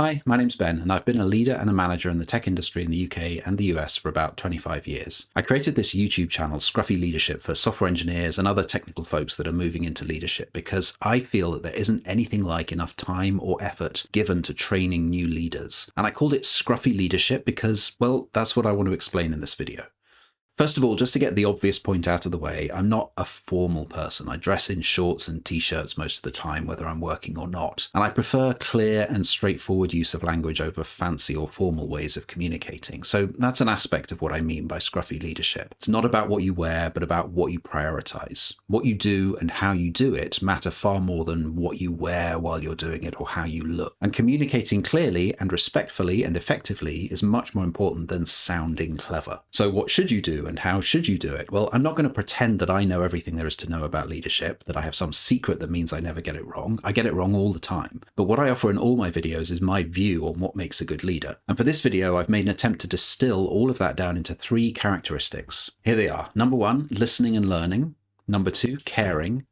Hi, my name's Ben, and I've been a leader and a manager in the tech industry in the UK and the US for about 25 years. I created this YouTube channel, Scruffy Leadership, for software engineers and other technical folks that are moving into leadership because I feel that there isn't anything like enough time or effort given to training new leaders. And I called it Scruffy Leadership because, well, that's what I want to explain in this video. First of all, just to get the obvious point out of the way, I'm not a formal person. I dress in shorts and t-shirts most of the time, whether I'm working or not. And I prefer clear and straightforward use of language over fancy or formal ways of communicating. So that's an aspect of what I mean by scruffy leadership. It's not about what you wear, but about what you prioritize. What you do and how you do it matter far more than what you wear while you're doing it or how you look. And communicating clearly and respectfully and effectively is much more important than sounding clever. So what should you do? And how should you do it? Well, I'm not going to pretend that I know everything there is to know about leadership, that I have some secret that means I never get it wrong. I get it wrong all the time. But what I offer in all my videos is my view on what makes a good leader. And for this video, I've made an attempt to distill all of that down into 3 characteristics. Here they are. Number 1, listening and learning. Number 2, caring.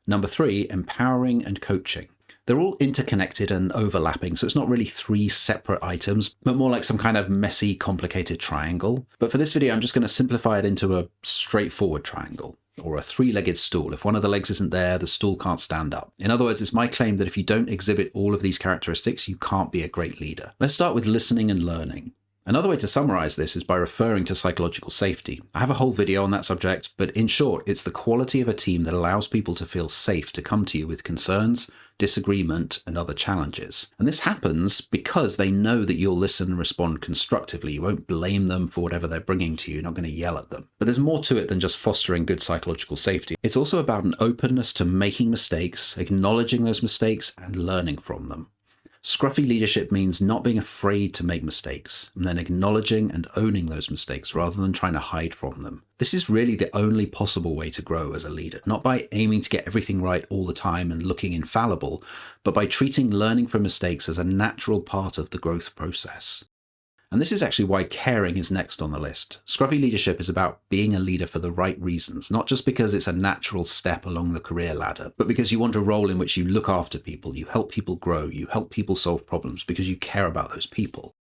Number 3, empowering and coaching. They're all interconnected and overlapping, so it's not really 3 separate items, but more like some kind of messy, complicated triangle. But for this video, I'm just going to simplify it into a straightforward triangle, or a 3-legged stool. If one of the legs isn't there, the stool can't stand up. In other words, it's my claim that if you don't exhibit all of these characteristics, you can't be a great leader. Let's start with listening and learning. Another way to summarize this is by referring to psychological safety. I have a whole video on that subject, but in short, it's the quality of a team that allows people to feel safe to come to you with concerns, disagreement, and other challenges. And this happens because they know that you'll listen and respond constructively. You won't blame them for whatever they're bringing to you. You're not going to yell at them. But there's more to it than just fostering good psychological safety. It's also about an openness to making mistakes, acknowledging those mistakes, and learning from them. Scruffy leadership means not being afraid to make mistakes and then acknowledging and owning those mistakes rather than trying to hide from them. This is really the only possible way to grow as a leader, not by aiming to get everything right all the time and looking infallible, but by treating learning from mistakes as a natural part of the growth process. And this is actually why caring is next on the list. Scruffy leadership is about being a leader for the right reasons, not just because it's a natural step along the career ladder, but because you want a role in which you look after people, you help people grow, you help people solve problems because you care about those people.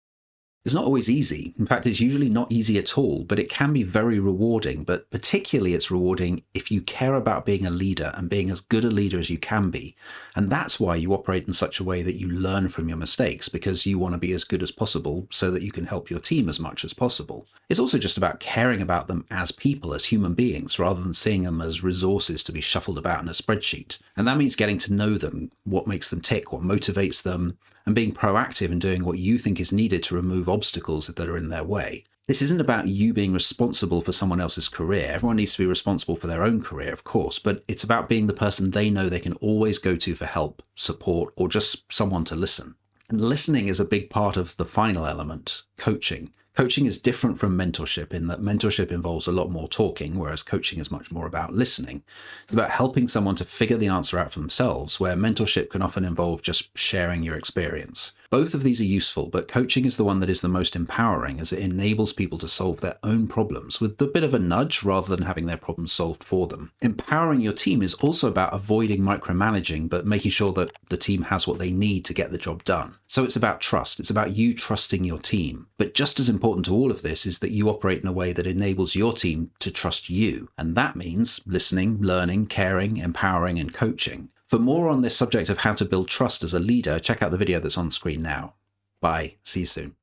It's not always easy. In fact, it's usually not easy at all, but it can be very rewarding. But particularly it's rewarding if you care about being a leader and being as good a leader as you can be. And that's why you operate in such a way that you learn from your mistakes, because you want to be as good as possible so that you can help your team as much as possible. It's also just about caring about them as people, as human beings, rather than seeing them as resources to be shuffled about in a spreadsheet. And that means getting to know them, what makes them tick, what motivates them, and being proactive in doing what you think is needed to remove obstacles that are in their way. This isn't about you being responsible for someone else's career. Everyone needs to be responsible for their own career, of course, but it's about being the person they know they can always go to for help, support, or just someone to listen. And listening is a big part of the final element, coaching. Coaching is different from mentorship in that mentorship involves a lot more talking, whereas coaching is much more about listening. It's about helping someone to figure the answer out for themselves, where mentorship can often involve just sharing your experience. Both of these are useful, but coaching is the one that is the most empowering as it enables people to solve their own problems with a bit of a nudge rather than having their problems solved for them. Empowering your team is also about avoiding micromanaging, but making sure that the team has what they need to get the job done. So it's about trust. It's about you trusting your team. But just as important to all of this is that you operate in a way that enables your team to trust you. And that means listening, learning, caring, empowering, and coaching. For more on this subject of how to build trust as a leader, check out the video that's on screen now. Bye. See you soon.